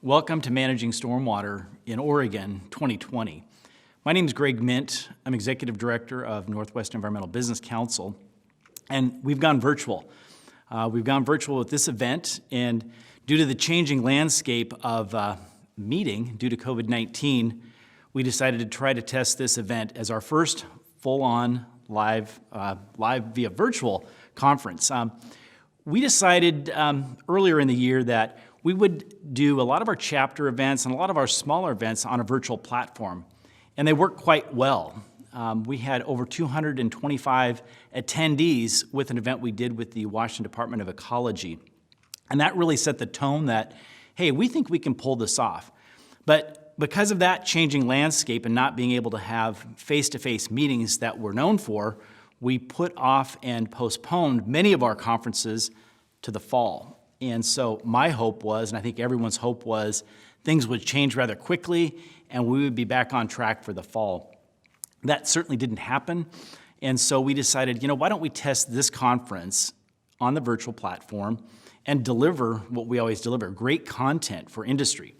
Welcome to Managing Stormwater in Oregon 2020. My name is Greg Mint. I'm Executive Director of Northwest Environmental Business Council, and we've gone virtual. We've gone virtual with this event, and due to the changing landscape of meeting due to COVID-19, we decided to try to test this event as our first full-on live via virtual conference. We decided earlier in the year that we would do a lot of our chapter events and a lot of our smaller events on a virtual platform, and they worked quite well. We had over 225 attendees with an event we did with the Washington Department of Ecology, and that really set the tone that, hey, we think we can pull this off. But because of that changing landscape and not being able to have face-to-face meetings that we're known for, we put off and postponed many of our conferences to the fall. And so my hope was, and I think everyone's hope was, things would change rather quickly and we would be back on track for the fall. That certainly didn't happen. And so we decided, why don't we test this conference on the virtual platform and deliver what we always deliver, great content for industry.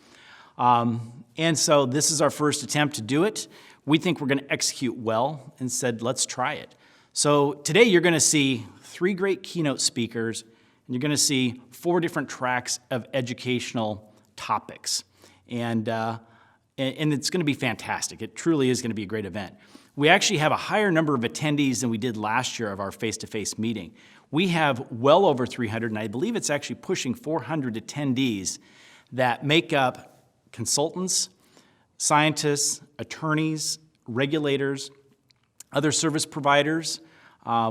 And so this is our first attempt to do it. We think we're going to execute well and said, let's try it. So today you're going to see 3 great keynote speakers, and you're going to see 4 different tracks of educational topics. And it's going to be fantastic. It truly is going to be a great event. We actually have a higher number of attendees than we did last year of our face-to-face meeting. We have well over 300, and I believe it's actually pushing 400 attendees that make up consultants, scientists, attorneys, regulators, other service providers.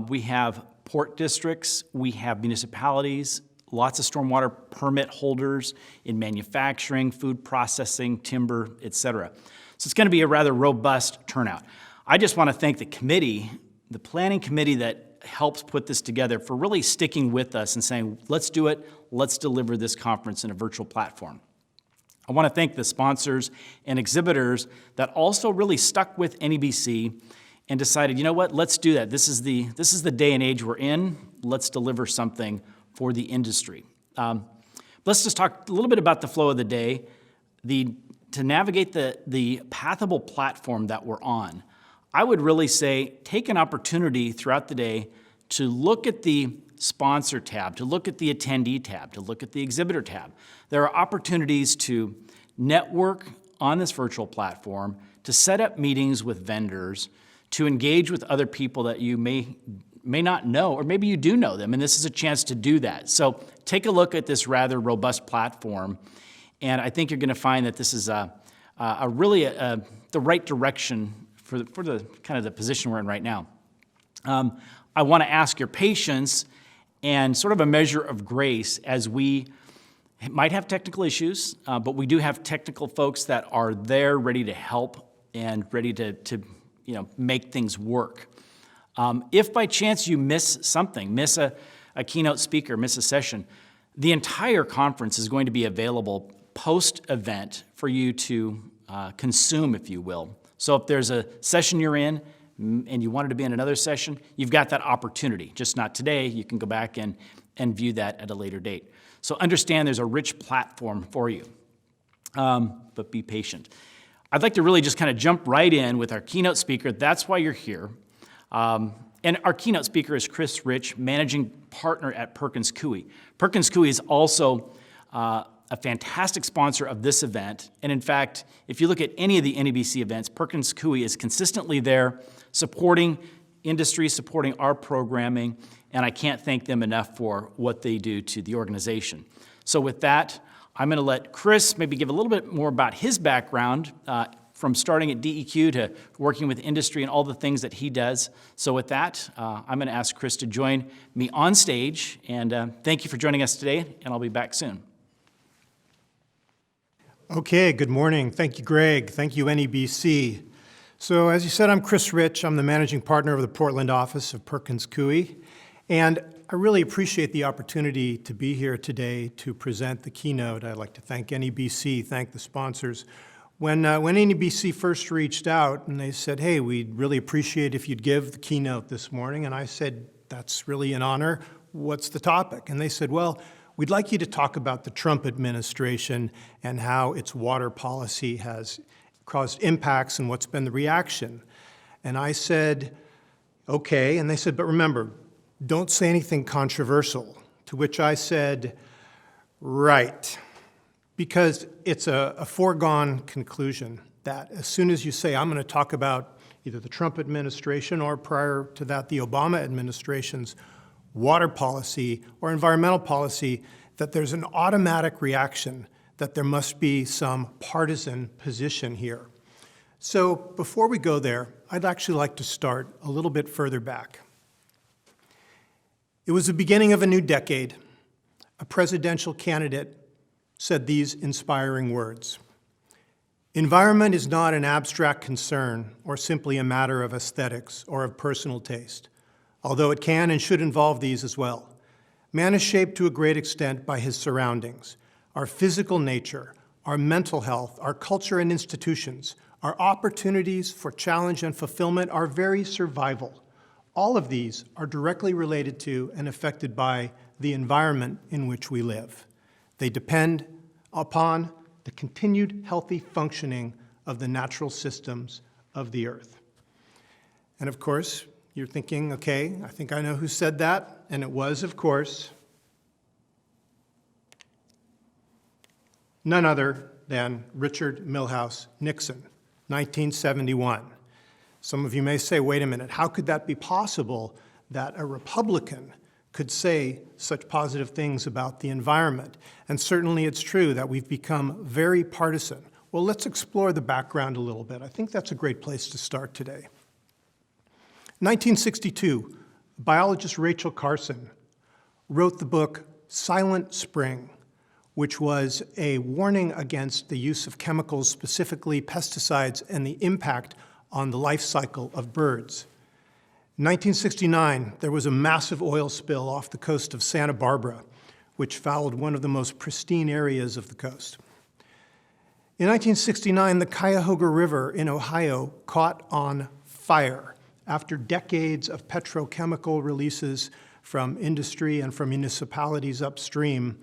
We have port districts, we have municipalities, lots of stormwater permit holders in manufacturing, food processing, timber, etc. So it's going to be a rather robust turnout. I just want to thank the committee, the planning committee that helps put this together, for really sticking with us and saying, let's do it, let's deliver this conference in a virtual platform. I want to thank the sponsors and exhibitors that also really stuck with NEBC and decided, let's do that. This is the day and age we're in. Let's deliver something for the industry. Let's just talk a little bit about the flow of the day. To navigate the pathable platform that we're on, I would really say take an opportunity throughout the day to look at the sponsor tab, to look at the attendee tab, to look at the exhibitor tab. There are opportunities to network on this virtual platform, to set up meetings with vendors, to engage with other people that you may not know, or maybe you do know them, and this is a chance to do that. So take a look at this rather robust platform, and I think you're going to find that this is really the right direction for the kind of the position we're in right now. I want to ask your patience and sort of a measure of grace as we might have technical issues, but we do have technical folks that are there ready to help and ready to make things work. If by chance you miss something, miss a keynote speaker, miss a session, the entire conference is going to be available post-event for you to consume, if you will. So if there's a session you're in and you wanted to be in another session, you've got that opportunity. Just not today. You can go back and view that at a later date. So understand there's a rich platform for you, but be patient. I'd like to really just kind of jump right in with our keynote speaker. That's why you're here. And our keynote speaker is Chris Rich, managing partner at Perkins Coie. Perkins Coie is also a fantastic sponsor of this event. And in fact, if you look at any of the NEBC events, Perkins Coie is consistently there supporting industry, supporting our programming, and I can't thank them enough for what they do to the organization. So with that, I'm going to let Chris maybe give a little bit more about his background from starting at DEQ to working with industry and all the things that he does. So with that, I'm going to ask Chris to join me on stage, and thank you for joining us today, and I'll be back soon. Okay, good morning. Thank you, Greg. Thank you, NEBC. So as you said, I'm Chris Rich. I'm the managing partner of the Portland office of Perkins Coie, and I really appreciate the opportunity to be here today to present the keynote. I'd like to thank NEBC, thank the sponsors. When NEBC first reached out and they said, hey, we'd really appreciate if you'd give the keynote this morning, and I said, that's really an honor. What's the topic? And they said, well, we'd like you to talk about the Trump administration and how its water policy has caused impacts and what's been the reaction. And I said, okay. And they said, but remember, don't say anything controversial. To which I said, right. Because it's a foregone conclusion that as soon as you say, I'm going to talk about either the Trump administration or prior to that, the Obama administration's water policy or environmental policy, that there's an automatic reaction that there must be some partisan position here. So before we go there, I'd actually like to start a little bit further back. It was the beginning of a new decade. A presidential candidate said these inspiring words: "Environment is not an abstract concern or simply a matter of aesthetics or of personal taste, although it can and should involve these as well. Man is shaped to a great extent by his surroundings, our physical nature, our mental health, our culture and institutions, our opportunities for challenge and fulfillment, our very survival. All of these are directly related to and affected by the environment in which we live. They depend upon the continued healthy functioning of the natural systems of the earth." And of course, you're thinking, okay, I think I know who said that, and it was, of course, none other than Richard Milhous Nixon, 1971. Some of you may say, wait a minute, how could that be possible that a Republican could say such positive things about the environment? And certainly it's true that we've become very partisan. Well, let's explore the background a little bit. I think that's a great place to start today. 1962, biologist Rachel Carson wrote the book Silent Spring, which was a warning against the use of chemicals, specifically pesticides, and the impact on the life cycle of birds. In 1969, there was a massive oil spill off the coast of Santa Barbara, which fouled one of the most pristine areas of the coast. In 1969, the Cuyahoga River in Ohio caught on fire after decades of petrochemical releases from industry and from municipalities upstream.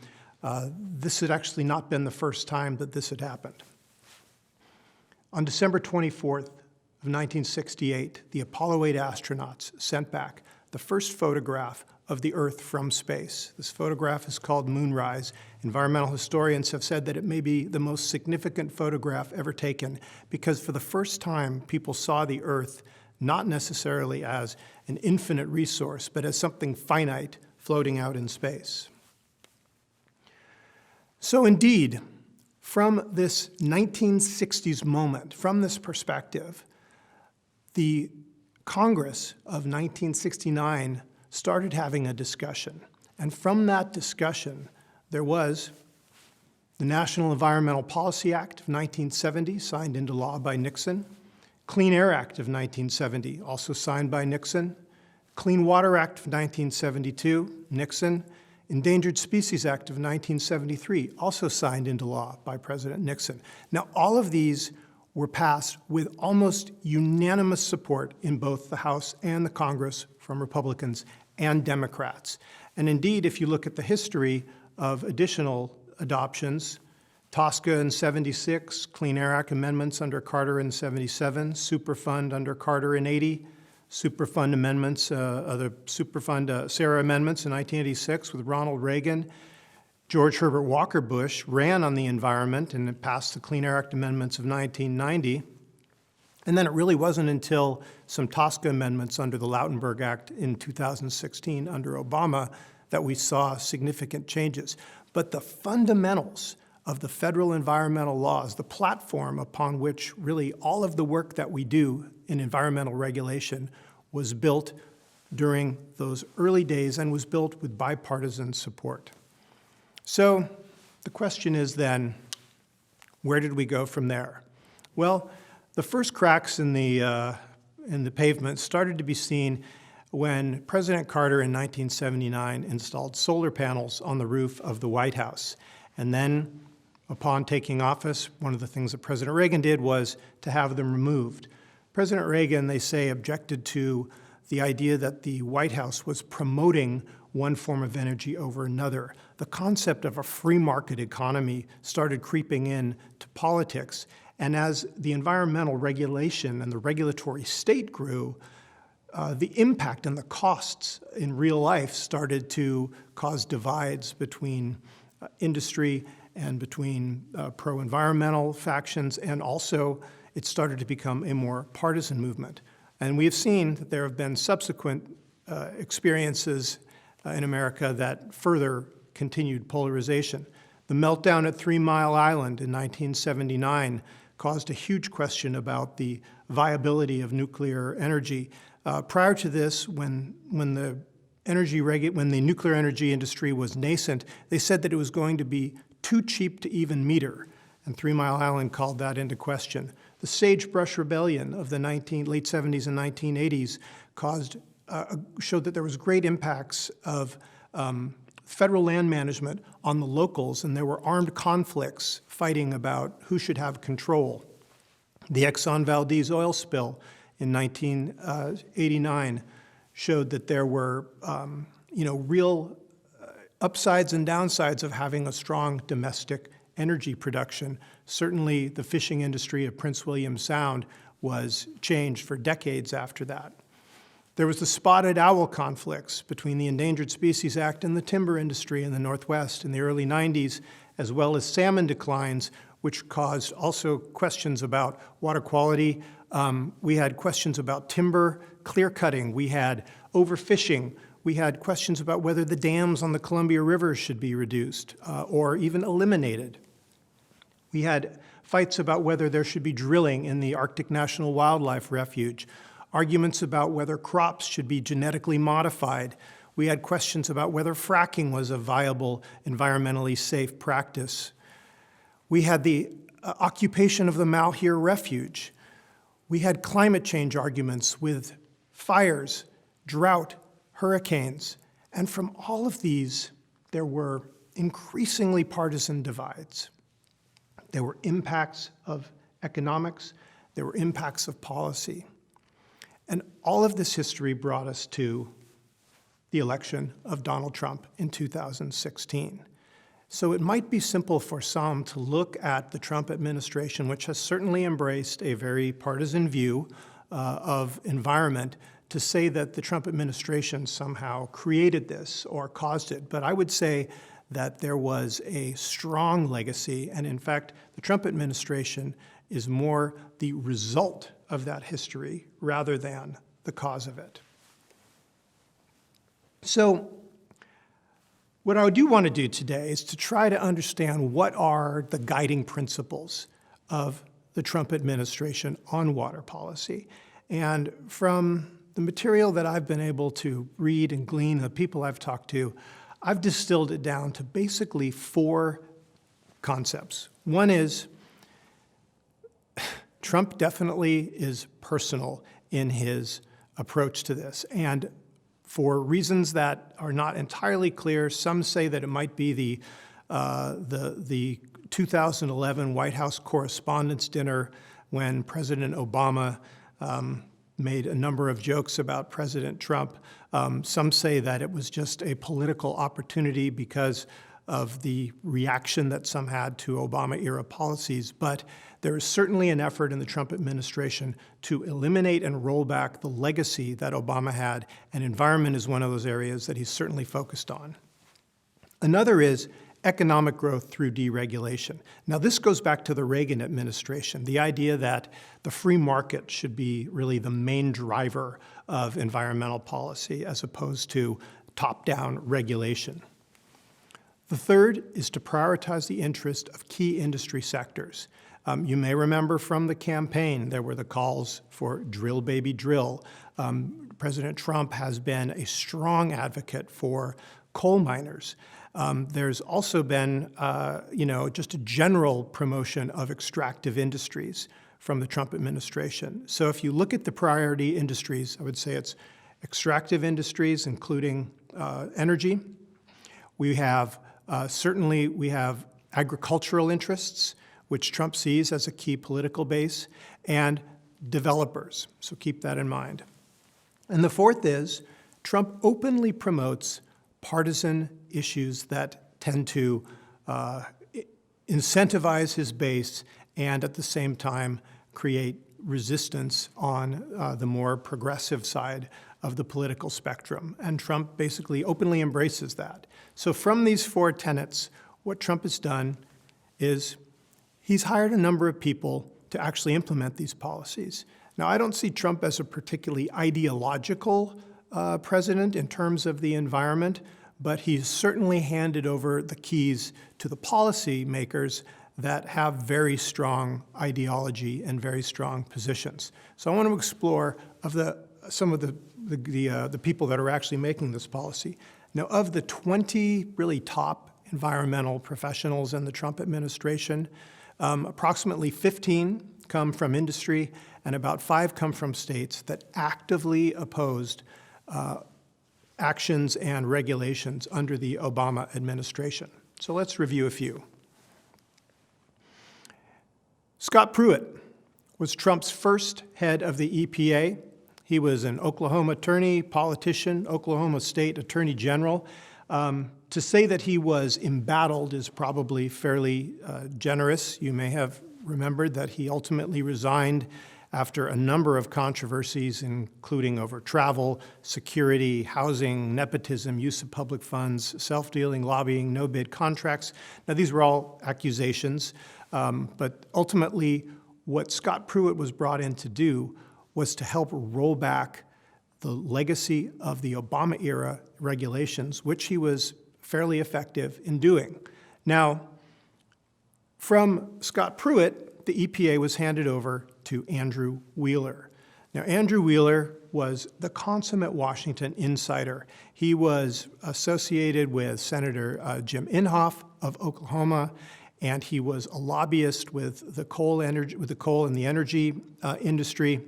This had actually not been the first time that this had happened. On December 24th of 1968, the Apollo 8 astronauts sent back the first photograph of the Earth from space. This photograph is called Moonrise. Environmental historians have said that it may be the most significant photograph ever taken because for the first time, people saw the Earth not necessarily as an infinite resource, but as something finite floating out in space. So indeed, from this 1960s moment, from this perspective, the Congress of 1969 started having a discussion. And from that discussion, there was the National Environmental Policy Act of 1970, signed into law by Nixon, Clean Air Act of 1970, also signed by Nixon, Clean Water Act of 1972, Nixon, Endangered Species Act of 1973, also signed into law by President Nixon. Now, all of these were passed with almost unanimous support in both the House and the Congress from Republicans and Democrats. And indeed, if you look at the history of additional adoptions, TSCA in 76, Clean Air Act amendments under Carter in 77, Superfund under Carter in 80, Superfund amendments, other Superfund SARA amendments in 1986 with Ronald Reagan. George Herbert Walker Bush ran on the environment and passed the Clean Air Act amendments of 1990. And then it really wasn't until some TSCA amendments under the Lautenberg Act in 2016 under Obama that we saw significant changes. But the fundamentals of the federal environmental laws, the platform upon which really all of the work that we do in environmental regulation was built during those early days and was built with bipartisan support. So the question is then, where did we go from there? Well, the first cracks in the pavement started to be seen when President Carter in 1979 installed solar panels on the roof of the White House. And then upon taking office, one of the things that President Reagan did was to have them removed. President Reagan, they say, objected to the idea that the White House was promoting one form of energy over another. The concept of a free market economy started creeping in to politics. And as the environmental regulation and the regulatory state grew, the impact and the costs in real life started to cause divides between industry and between pro-environmental factions, and also it started to become a more partisan movement. And we have seen that there have been subsequent experiences in America that further continued polarization. The meltdown at 3 Mile Island in 1979 caused a huge question about the viability of nuclear energy. Prior to this, when the nuclear energy industry was nascent, they said that it was going to be too cheap to even meter, and 3 Mile Island called that into question. The Sagebrush Rebellion of the late 70s and 1980s showed that there was great impacts of federal land management on the locals, and there were armed conflicts fighting about who should have control. The Exxon Valdez oil spill in 1989 showed that there were real upsides and downsides of having a strong domestic energy production. Certainly the fishing industry of Prince William Sound was changed for decades after that. There was the spotted owl conflicts between the Endangered Species Act and the timber industry in the Northwest in the early 90s, as well as salmon declines, which caused also questions about water quality. We had questions about timber clear cutting. We had overfishing. We had questions about whether the dams on the Columbia River should be reduced or even eliminated. We had fights about whether there should be drilling in the Arctic National Wildlife Refuge, arguments about whether crops should be genetically modified. We had questions about whether fracking was a viable, environmentally safe practice. We had the occupation of the Malheur Refuge. We had climate change arguments with fires, drought, hurricanes. And from all of these, there were increasingly partisan divides. There were impacts of economics. There were impacts of policy. And all of this history brought us to the election of Donald Trump in 2016. So it might be simple for some to look at the Trump administration, which has certainly embraced a very partisan view of environment, to say that the Trump administration somehow created this or caused it. But I would say that there was a strong legacy, and in fact, the Trump administration is more the result of that history rather than the cause of it. So what I do want to do today is to try to understand what are the guiding principles of the Trump administration on water policy. And from the material that I've been able to read and glean, the people I've talked to, I've distilled it down to basically 4 concepts. One is Trump definitely is personal in his approach to this. And for reasons that are not entirely clear, some say that it might be the 2011 White House Correspondents' Dinner when President Obama made a number of jokes about President Trump. Some say that it was just a political opportunity because of the reaction that some had to Obama-era policies. But there is certainly an effort in the Trump administration to eliminate and roll back the legacy that Obama had, and environment is one of those areas that he's certainly focused on. Another is economic growth through deregulation. Now, this goes back to the Reagan administration, the idea that the free market should be really the main driver of environmental policy as opposed to top-down regulation. The third is to prioritize the interest of key industry sectors. You may remember from the campaign, there were the calls for drill, baby, drill. President Trump has been a strong advocate for coal miners. There's also been, just a general promotion of extractive industries from the Trump administration. So if you look at the priority industries, I would say it's extractive industries, including energy. We have we have agricultural interests, which Trump sees as a key political base, and developers. So keep that in mind. And the fourth is Trump openly promotes partisan issues that tend to incentivize his base and at the same time create resistance on the more progressive side of the political spectrum. And Trump basically openly embraces that. So from these four tenets, what Trump has done is he's hired a number of people to actually implement these policies. Now, I don't see Trump as a particularly ideological president in terms of the environment, but he's certainly handed over the keys to the policy makers that have very strong ideology and very strong positions. So I want to explore some of the people that are actually making this policy. Now, of the 20 really top environmental professionals in the Trump administration, approximately 15 come from industry and about 5 come from states that actively opposed actions and regulations under the Obama administration. So let's review a few. Scott Pruitt was Trump's first head of the EPA. He was an Oklahoma attorney, politician, Oklahoma State Attorney General. To say that he was embattled is probably fairly generous. You may have remembered that he ultimately resigned after a number of controversies, including over travel, security, housing, nepotism, use of public funds, self-dealing, lobbying, no-bid contracts. Now, these were all accusations, but ultimately what Scott Pruitt was brought in to do was to help roll back the legacy of the Obama-era regulations, which he was fairly effective in doing. Now, from Scott Pruitt, the EPA was handed over to Andrew Wheeler. Now, Andrew Wheeler was the consummate Washington insider. He was associated with Senator Jim Inhofe of Oklahoma, and he was a lobbyist with the coal and the energy industry.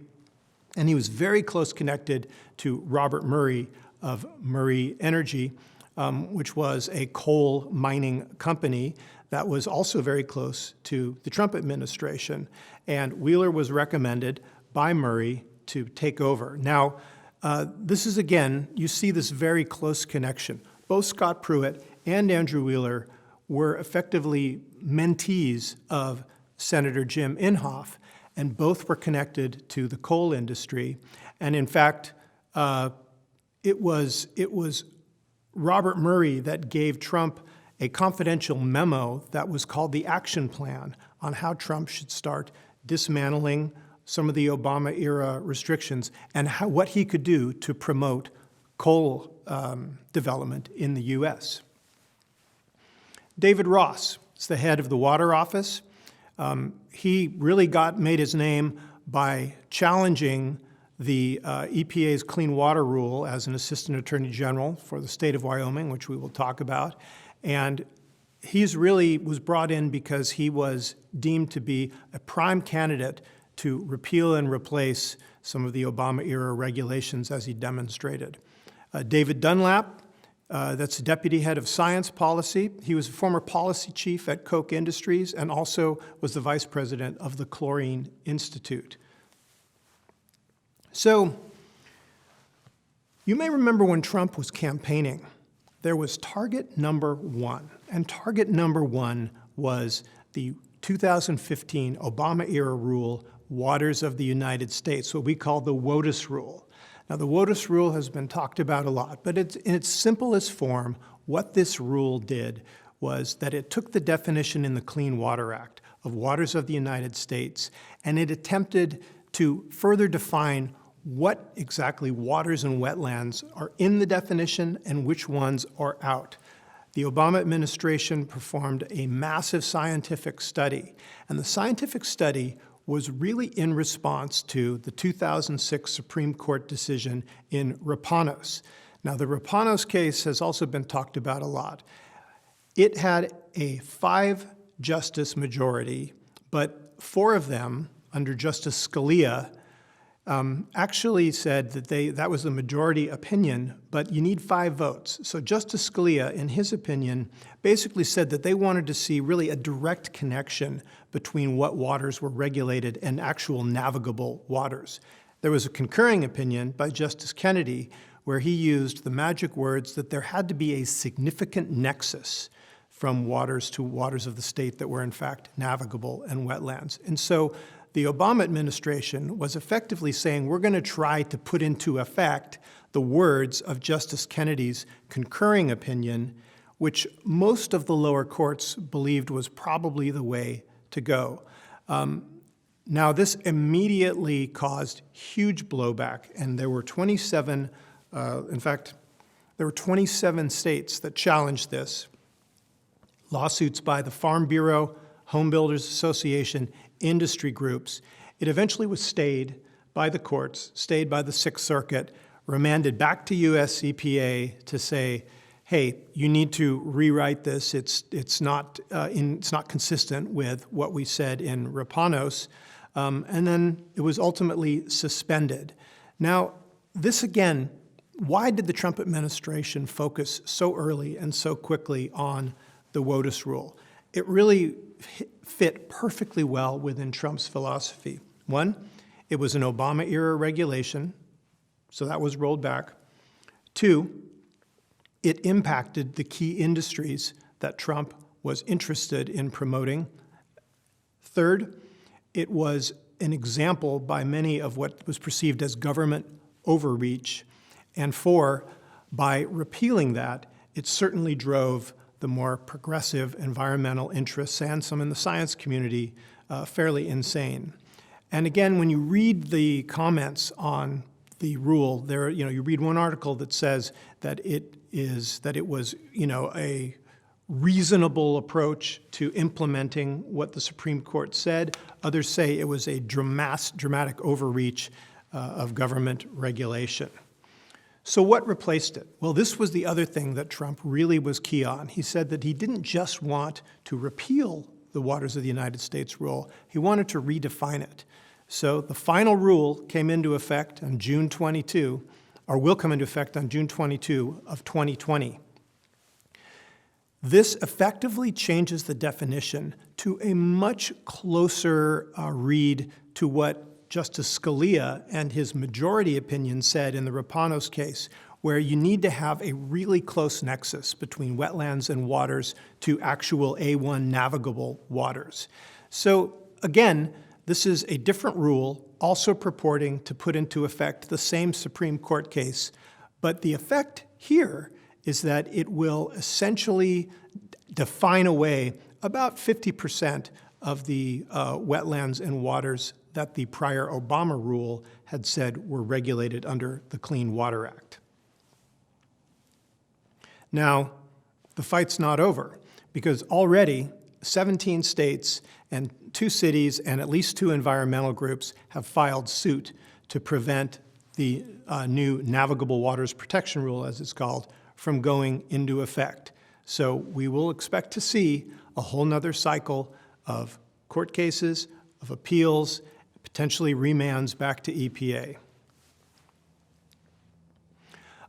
And he was very close connected to Robert Murray of Murray Energy, which was a coal mining company that was also very close to the Trump administration. And Wheeler was recommended by Murray to take over. Now, this is, again, you see this very close connection. Both Scott Pruitt and Andrew Wheeler were effectively mentees of Senator Jim Inhofe, and both were connected to the coal industry. And in fact, it was Robert Murray that gave Trump a confidential memo that was called the Action Plan on how Trump should start dismantling some of the Obama-era restrictions and what he could do to promote coal development in the U.S. David Ross is the head of the Water Office. He really made his name by challenging the EPA's Clean Water Rule as an Assistant Attorney General for the state of Wyoming, which we will talk about. And he's really was brought in because he was deemed to be a prime candidate to repeal and replace some of the Obama-era regulations as he demonstrated. David Dunlap, that's the Deputy Head of Science Policy. He was a former policy chief at Koch Industries and also was the Vice President of the Chlorine Institute. So, you may remember when Trump was campaigning, there was target number 1, and target number 1 was the 2015 Obama-era rule, Waters of the United States, what we call the WOTUS Rule. Now, the WOTUS Rule has been talked about a lot, but in its simplest form, what this rule did was that it took the definition in the Clean Water Act of waters of the United States, and it attempted to further define what exactly waters and wetlands are in the definition and which ones are out. The Obama administration performed a massive scientific study, and the scientific study was really in response to the 2006 Supreme Court decision in Rapanos. Now, the Rapanos case has also been talked about a lot. It had a 5-justice majority, but 4 of them, under Justice Scalia, actually said that that was the majority opinion, but you need 5 votes. So Justice Scalia, in his opinion, basically said that they wanted to see really a direct connection between what waters were regulated and actual navigable waters. There was a concurring opinion by Justice Kennedy where he used the magic words that there had to be a significant nexus from waters to waters of the state that were in fact navigable and wetlands. And so the Obama administration was effectively saying, we're going to try to put into effect the words of Justice Kennedy's concurring opinion, which most of the lower courts believed was probably the way to go. Now, this immediately caused huge blowback, and there were 27, in fact, there were 27 states that challenged this. Lawsuits by the Farm Bureau, Home Builders Association, industry groups. It eventually was stayed by the courts, stayed by the Sixth Circuit, remanded back to US EPA to say, hey, you need to rewrite this. It's not consistent with what we said in Rapanos. And then it was ultimately suspended. Now, this again, why did the Trump administration focus so early and so quickly on the WOTUS Rule? It really fit perfectly well within Trump's philosophy. One, it was an Obama-era regulation, so that was rolled back. Two, it impacted the key industries that Trump was interested in promoting. Third, it was an example by many of what was perceived as government overreach. And four, by repealing that, it certainly drove the more progressive environmental interests and some in the science community fairly insane. And again, when you read the comments on the rule, you read one article that says that it was a reasonable approach to implementing what the Supreme Court said. Others say it was a dramatic overreach of government regulation. So what replaced it? Well, this was the other thing that Trump really was key on. He said that he didn't just want to repeal the Waters of the United States rule, he wanted to redefine it. So the final rule came into effect on June 22, or will come into effect on June 22 of 2020. This effectively changes the definition to a much closer read to what Justice Scalia and his majority opinion said in the Rapanos case, where you need to have a really close nexus between wetlands and waters to actual A1 navigable waters. So again, this is a different rule, also purporting to put into effect the same Supreme Court case, but the effect here is that it will essentially define away about 50% of the wetlands and waters that the prior Obama rule had said were regulated under the Clean Water Act. Now, the fight's not over, because already 17 states and 2 cities and at least 2 environmental groups have filed suit to prevent the new Navigable Waters Protection Rule, as it's called, from going into effect. So we will expect to see a whole nother cycle of court cases, of appeals, potentially remands back to EPA.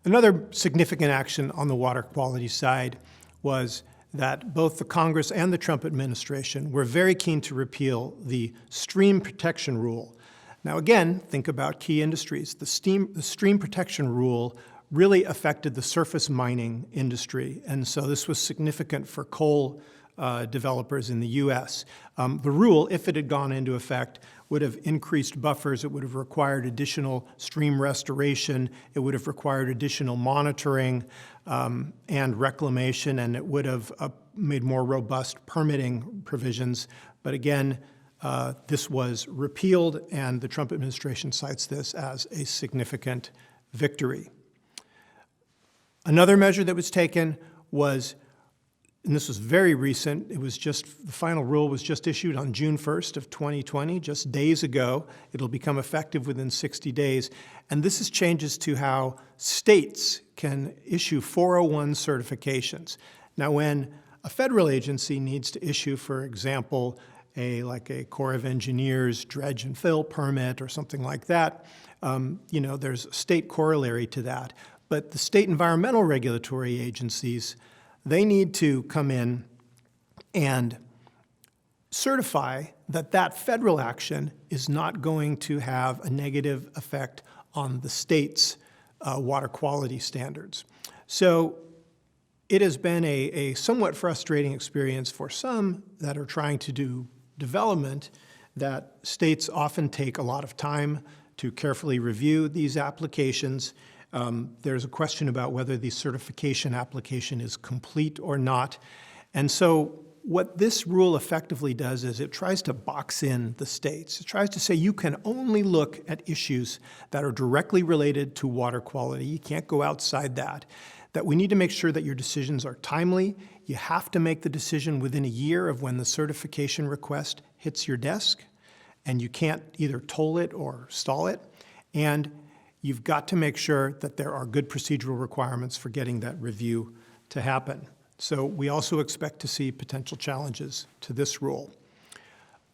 Another significant action on the water quality side was that both the Congress and the Trump administration were very keen to repeal the Stream Protection Rule. Now again, think about key industries. The Stream Protection Rule really affected the surface mining industry, and so this was significant for coal developers in the U.S. The rule, if it had gone into effect, would have increased buffers, it would have required additional stream restoration, it would have required additional monitoring and reclamation, and it would have made more robust permitting provisions. But again, this was repealed, and the Trump administration cites this as a significant victory. Another measure that was taken was, and this was very recent, the final rule was just issued on June 1st of 2020, just days ago. It'll become effective within 60 days. And this is changes to how states can issue 401 certifications. Now, when a federal agency needs to issue, for example, like a Corps of Engineers dredge and fill permit or something like that, there's a state corollary to that. But the state environmental regulatory agencies, they need to come in and certify that that federal action is not going to have a negative effect on the state's water quality standards. So it has been a somewhat frustrating experience for some that are trying to do development, that states often take a lot of time to carefully review these applications. There's a question about whether the certification application is complete or not. And so what this rule effectively does is it tries to box in the states. It tries to say you can only look at issues that are directly related to water quality. You can't go outside that. That we need to make sure that your decisions are timely. You have to make the decision within a year of when the certification request hits your desk, and you can't either toll it or stall it. And you've got to make sure that there are good procedural requirements for getting that review to happen. So we also expect to see potential challenges to this rule.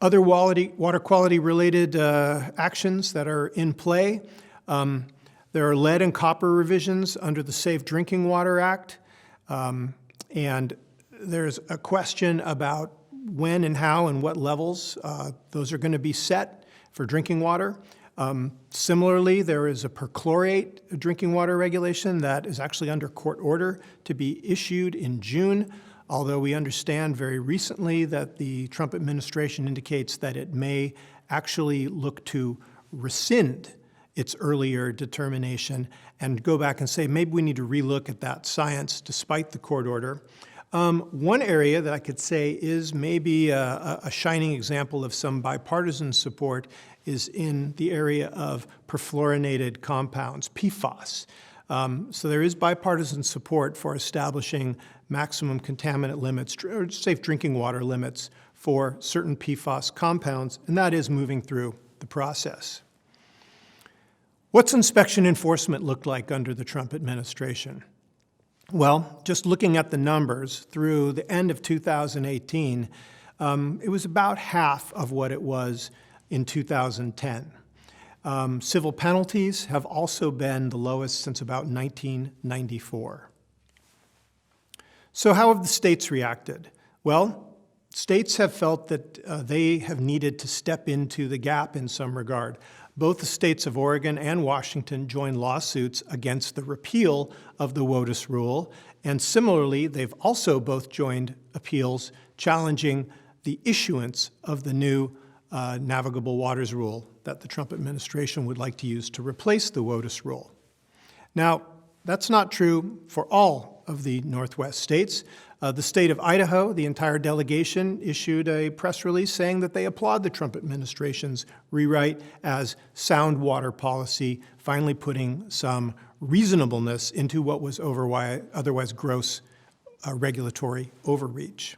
Other water quality related actions that are in play, there are lead and copper revisions under the Safe Drinking Water Act, and there's a question about when and how and what levels those are going to be set for drinking water. Similarly, there is a perchlorate drinking water regulation that is actually under court order to be issued in June, although we understand very recently that the Trump administration indicates that it may actually look to rescind its earlier determination and go back and say, maybe we need to relook at that science despite the court order. One area that I could say is maybe a shining example of some bipartisan support is in the area of perfluorinated compounds, PFAS. So there is bipartisan support for establishing maximum contaminant limits, or safe drinking water limits for certain PFAS compounds, and that is moving through the process. What's inspection enforcement looked like under the Trump administration? Well, just looking at the numbers through the end of 2018, it was about half of what it was in 2010. Civil penalties have also been the lowest since about 1994. So how have the states reacted? Well, states have felt that they have needed to step into the gap in some regard. Both the states of Oregon and Washington joined lawsuits against the repeal of the WOTUS Rule, and similarly, they've also both joined appeals challenging the issuance of the new Navigable Waters Rule that the Trump administration would like to use to replace the WOTUS Rule. Now, that's not true for all of the Northwest states. The state of Idaho, the entire delegation issued a press release saying that they applaud the Trump administration's rewrite as sound water policy, finally putting some reasonableness into what was otherwise gross regulatory overreach.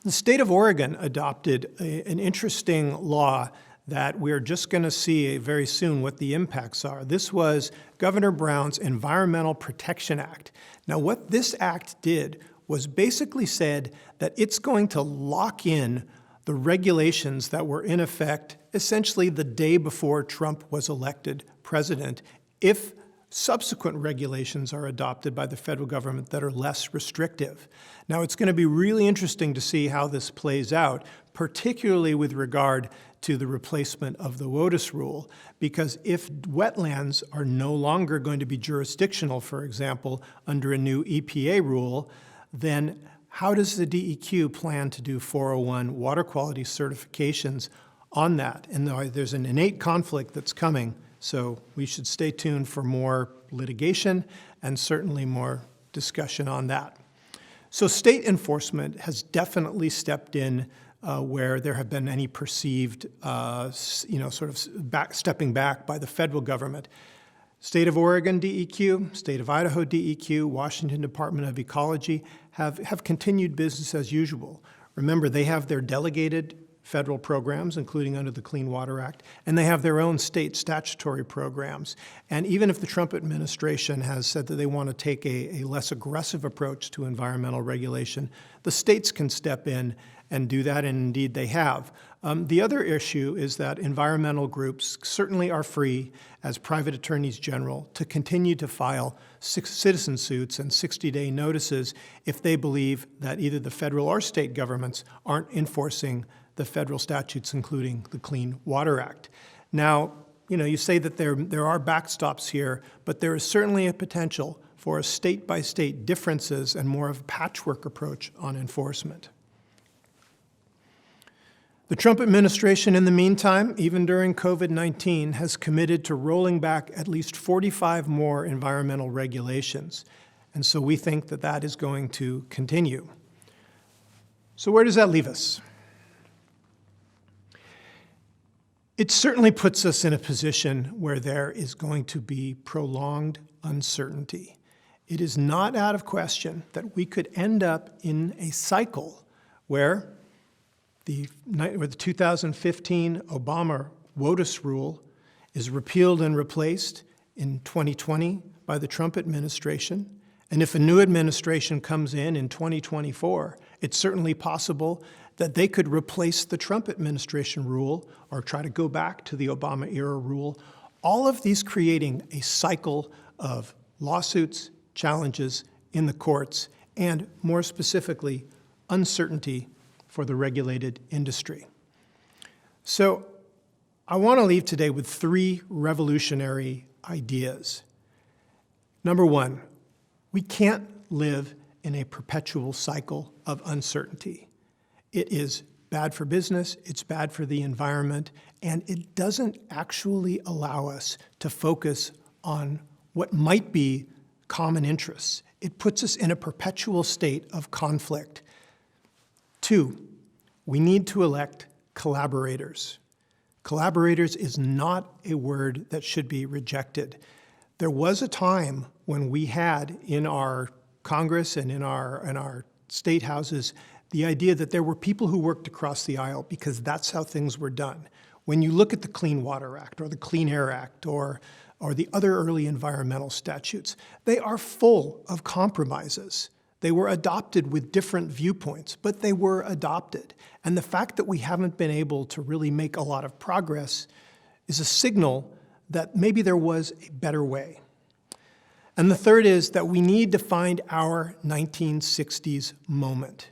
The state of Oregon adopted an interesting law that we're just going to see very soon what the impacts are. This was Governor Brown's Environmental Protection Act. Now, what this act did was basically said that it's going to lock in the regulations that were in effect essentially the day before Trump was elected president, if subsequent regulations are adopted by the federal government that are less restrictive. Now, it's going to be really interesting to see how this plays out, particularly with regard to the replacement of the WOTUS Rule, because if wetlands are no longer going to be jurisdictional, for example, under a new EPA rule, then how does the DEQ plan to do 401 water quality certifications on that? And there's an innate conflict that's coming, so we should stay tuned for more litigation and certainly more discussion on that. So state enforcement has definitely stepped in where there have been any perceived, stepping back by the federal government. State of Oregon DEQ, State of Idaho DEQ, Washington Department of Ecology have continued business as usual. Remember, they have their delegated federal programs, including under the Clean Water Act, and they have their own state statutory programs. And even if the Trump administration has said that they want to take a less aggressive approach to environmental regulation, the states can step in and do that, and indeed they have. The other issue is that environmental groups certainly are free, as private attorneys general, to continue to file citizen suits and 60-day notices if they believe that either the federal or state governments aren't enforcing the federal statutes, including the Clean Water Act. Now, you say that there are backstops here, but there is certainly a potential for a state-by-state differences and more of a patchwork approach on enforcement. The Trump administration, in the meantime, even during COVID-19, has committed to rolling back at least 45 more environmental regulations. And so we think that that is going to continue. So where does that leave us? It certainly puts us in a position where there is going to be prolonged uncertainty. It is not out of question that we could end up in a cycle where the 2015 Obama WOTUS Rule is repealed and replaced in 2020 by the Trump administration. And if a new administration comes in 2024, it's certainly possible that they could replace the Trump administration rule or try to go back to the Obama-era rule, all of these creating a cycle of lawsuits, challenges in the courts, and more specifically, uncertainty for the regulated industry. So I want to leave today with 3 revolutionary ideas. Number 1, we can't live in a perpetual cycle of uncertainty. It is bad for business, it's bad for the environment, and it doesn't actually allow us to focus on what might be common interests. It puts us in a perpetual state of conflict. 2, we need to elect collaborators. Collaborators is not a word that should be rejected. There was a time when we had in our Congress and in our state houses the idea that there were people who worked across the aisle because that's how things were done. When you look at the Clean Water Act or the Clean Air Act or the other early environmental statutes, they are full of compromises. They were adopted with different viewpoints, but they were adopted. And the fact that we haven't been able to really make a lot of progress is a signal that maybe there was a better way. And the third is that we need to find our 1960s moment.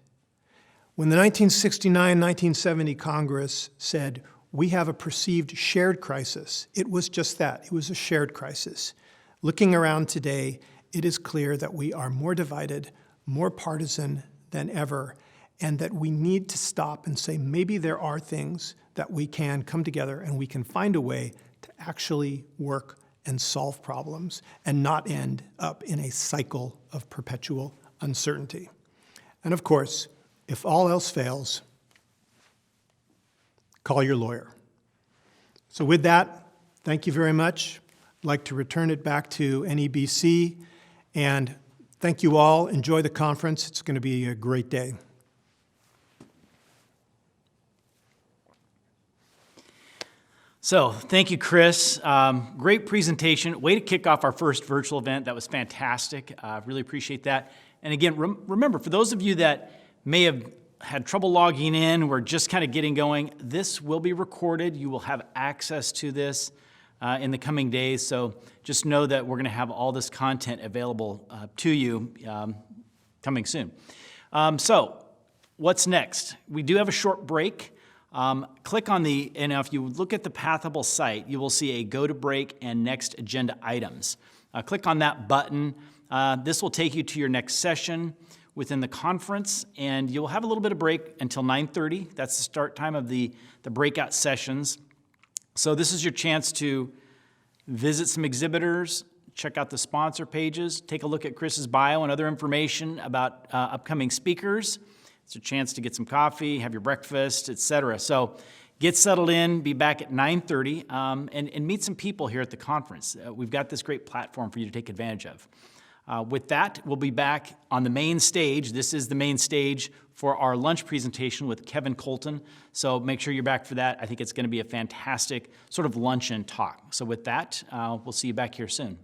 When the 1969-1970 Congress said, we have a perceived shared crisis, it was just that. It was a shared crisis. Looking around today, it is clear that we are more divided, more partisan than ever, and that we need to stop and say maybe there are things that we can come together and we can find a way to actually work and solve problems and not end up in a cycle of perpetual uncertainty. And of course, if all else fails, call your lawyer. So with that, thank you very much. I'd like to return it back to NEBC, and thank you all. Enjoy the conference. It's going to be a great day. So thank you, Chris. Great presentation. Way to kick off our first virtual event. That was fantastic. Really appreciate that. And again, remember, for those of you that may have had trouble logging in, we're just kind of getting going, this will be recorded. You will have access to this in the coming days. So just know that we're going to have all this content available to you coming soon. So what's next? We do have a short break. Click on and if you look at the Pathable site, you will see a go to break and next agenda items. Click on that button. This will take you to your next session within the conference, and you'll have a little bit of break until 9:30. That's the start time of the breakout sessions. So this is your chance to visit some exhibitors, check out the sponsor pages, take a look at Chris's bio and other information about upcoming speakers. It's a chance to get some coffee, have your breakfast, etc. So get settled in, be back at 9:30, and meet some people here at the conference. We've got this great platform for you to take advantage of. With that, we'll be back on the main stage. This is the main stage for our lunch presentation with Kevin Colton. So make sure you're back for that. I think it's going to be a fantastic sort of luncheon talk. So with that, we'll see you back here soon.